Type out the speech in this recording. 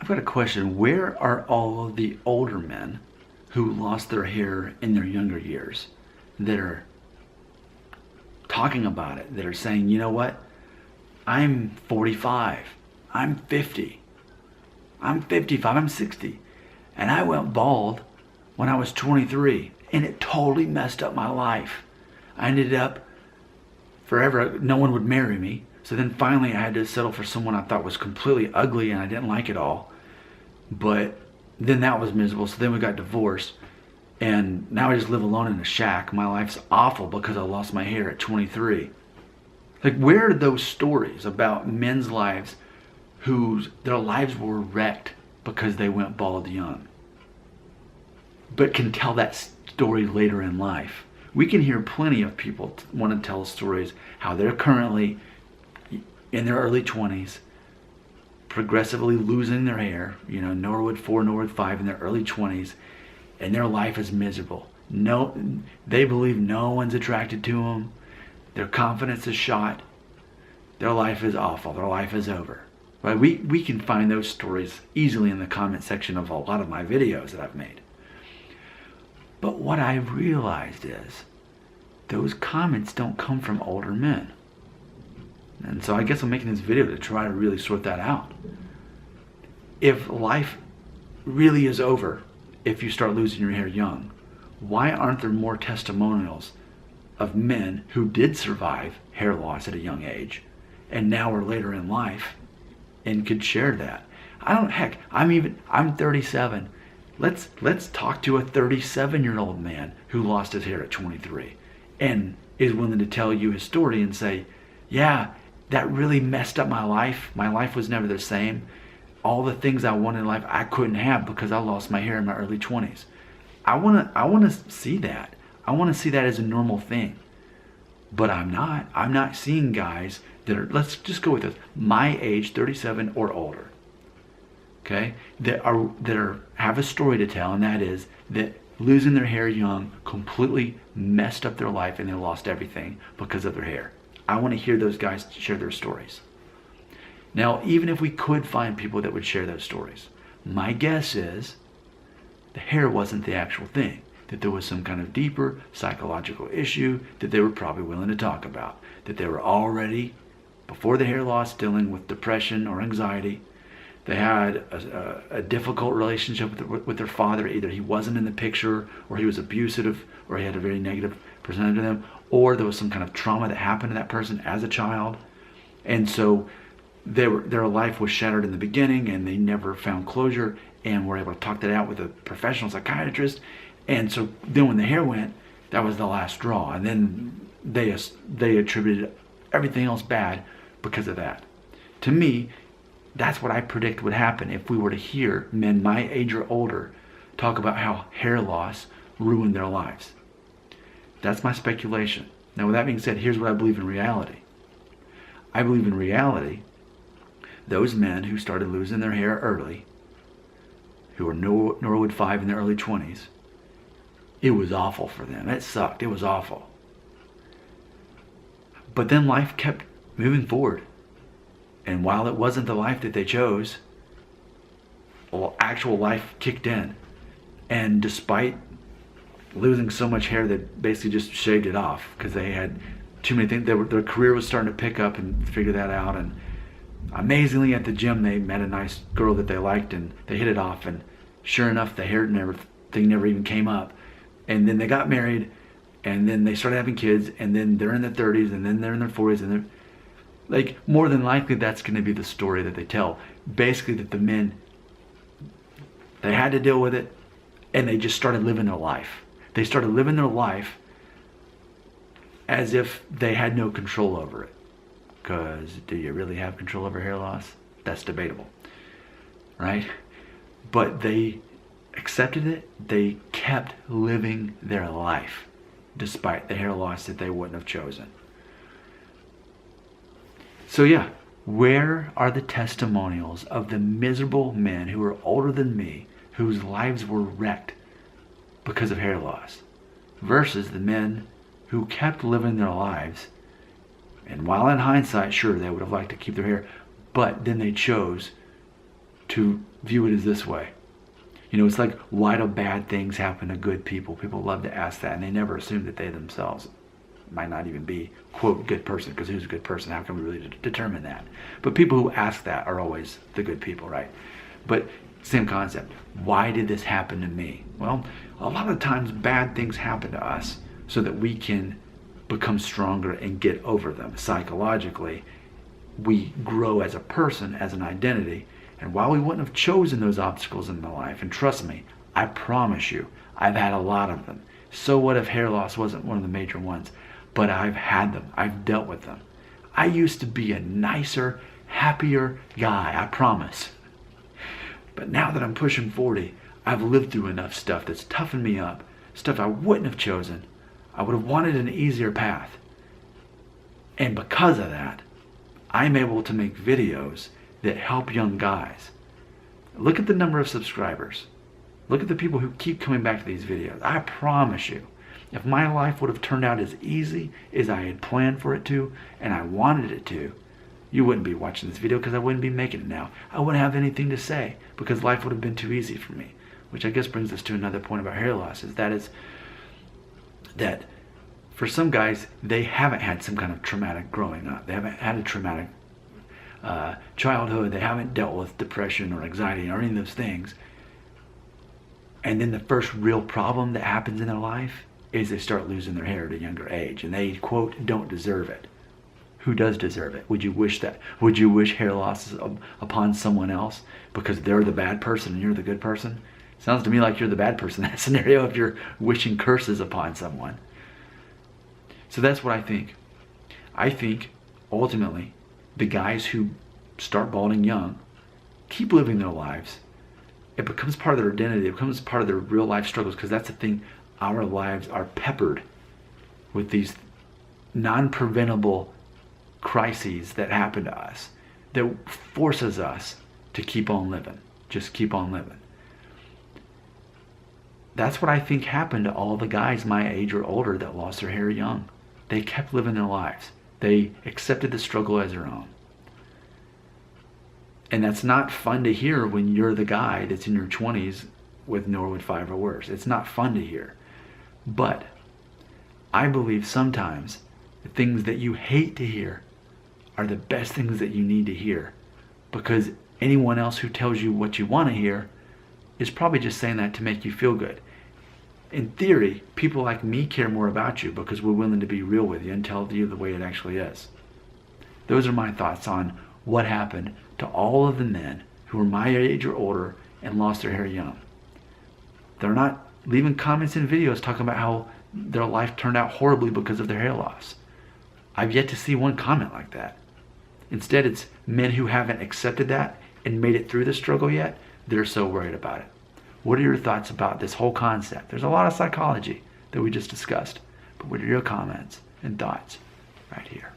I've got a question. Where are all of the older men who lost their hair in their younger years that are talking about it, that are saying, you know what? I'm 45, I'm 50, I'm 55, I'm 60, and I went bald when I was 23, and it totally messed up my life. I ended up forever, no one would marry me. So then finally I had to settle for someone I thought was completely ugly and I didn't like it all. But then that was miserable. So then we got divorced. And now I just live alone in a shack. My life's awful because I lost my hair at 23. Like, where are those stories about men's lives their lives were wrecked because they went bald young, but can tell that story later in life? We can hear plenty of people want to tell stories how they're currently in their early 20s, progressively losing their hair, Norwood 4, Norwood 5 in their early 20s, and their life is miserable. No, they believe no one's attracted to them. Their confidence is shot. Their life is awful. Their life is over. Right? We can find those stories easily in the comment section of a lot of my videos that I've made. But what I've realized is those comments don't come from older men. And so I guess I'm making this video to try to really sort that out. If life really is over, if you start losing your hair young, why aren't there more testimonials of men who did survive hair loss at a young age and now are later in life and could share that? I'm 37. Let's talk to a 37-year-old man who lost his hair at 23 and is willing to tell you his story and say, yeah, that really messed up my life. My life was never the same. All the things I wanted in life I couldn't have because I lost my hair in my early 20s. I want to see that. I want to see that as a normal thing. But I'm not seeing guys that are, let's just go with this, my age, 37 or older. Okay? That have a story to tell, and that is that losing their hair young completely messed up their life and they lost everything because of their hair. I want to hear those guys share their stories. Now, even if we could find people that would share those stories, my guess is the hair wasn't the actual thing, that there was some kind of deeper psychological issue that they were probably willing to talk about, that they were already, before the hair loss, dealing with depression or anxiety. They had a difficult relationship with their father. Either he wasn't in the picture, or he was abusive, or he had a very negative percentage of them, or there was some kind of trauma that happened to that person as a child. And so their life was shattered in the beginning and they never found closure and were able to talk that out with a professional psychiatrist. And so then when the hair went, that was the last straw. And then they attributed everything else bad because of that. To me, that's what I predict would happen if we were to hear men my age or older talk about how hair loss ruined their lives. That's my speculation. Now, with that being said, here's what I believe in reality. I believe in reality, those men who started losing their hair early, who were Norwood 5 in their early 20s, it was awful for them. It sucked. It was awful. But then life kept moving forward. And while it wasn't the life that they chose, well, actual life kicked in. And despite losing so much hair, they basically just shaved it off because they had too many things. Their career was starting to pick up and figure that out. And amazingly, at the gym, they met a nice girl that they liked and they hit it off. And sure enough, the hair thing never even came up. And then they got married, and then they started having kids, and then they're in their 30s, and then they're in their 40s, and they're like, more than likely that's going to be the story that they tell. Basically, that the men, they had to deal with it, and they just started living their life. They started living their life as if they had no control over it. Because do you really have control over hair loss? That's debatable, right? But they accepted it. They kept living their life despite the hair loss that they wouldn't have chosen. So yeah, where are the testimonials of the miserable men who are older than me, whose lives were wrecked because of hair loss, versus the men who kept living their lives, and while in hindsight, sure, they would have liked to keep their hair, but then they chose to view it as this way. You know, it's like, why do bad things happen to good people? People love to ask that, and they never assume that they themselves might not even be, quote, good person, because who's a good person? How can we really determine that? But people who ask that are always the good people, right? But same concept. Why did this happen to me? Well, a lot of times bad things happen to us so that we can become stronger and get over them. Psychologically, we grow as a person, as an identity. And while we wouldn't have chosen those obstacles in my life, and trust me, I promise you, I've had a lot of them. So what if hair loss wasn't one of the major ones? But I've had them. I've dealt with them. I used to be a nicer, happier guy, I promise. But now that I'm pushing 40, I've lived through enough stuff that's toughened me up, stuff I wouldn't have chosen. I would have wanted an easier path. And because of that, I'm able to make videos that help young guys. Look at the number of subscribers. Look at the people who keep coming back to these videos. I promise you, if my life would have turned out as easy as I had planned for it to, and I wanted it to, you wouldn't be watching this video because I wouldn't be making it now. I wouldn't have anything to say because life would have been too easy for me. Which I guess brings us to another point about hair loss, is that for some guys, they haven't had some kind of traumatic growing up. They haven't had a traumatic childhood. They haven't dealt with depression or anxiety or any of those things. And then the first real problem that happens in their life is they start losing their hair at a younger age, and they, quote, don't deserve it. Who does deserve it? Would you wish that? Would you wish hair loss upon someone else because they're the bad person and you're the good person? Sounds to me like you're the bad person in that scenario if you're wishing curses upon someone. So that's what I think. I think, ultimately, the guys who start balding young keep living their lives. It becomes part of their identity. It becomes part of their real life struggles, because that's the thing. Our lives are peppered with these non-preventable crises that happen to us that forces us to keep on living. Just keep on living. That's what I think happened to all the guys my age or older that lost their hair young. They kept living their lives. They accepted the struggle as their own. And that's not fun to hear when you're the guy that's in your 20s with Norwood 5 or worse. It's not fun to hear. But I believe sometimes the things that you hate to hear are the best things that you need to hear, because anyone else who tells you what you want to hear is probably just saying that to make you feel good. In theory, people like me care more about you because we're willing to be real with you and tell you the way it actually is. Those are my thoughts on what happened to all of the men who were my age or older and lost their hair young. They're not leaving comments in videos talking about how their life turned out horribly because of their hair loss. I've yet to see one comment like that. Instead, it's men who haven't accepted that and made it through the struggle yet. They're so worried about it. What are your thoughts about this whole concept? There's a lot of psychology that we just discussed, but what are your comments and thoughts right here?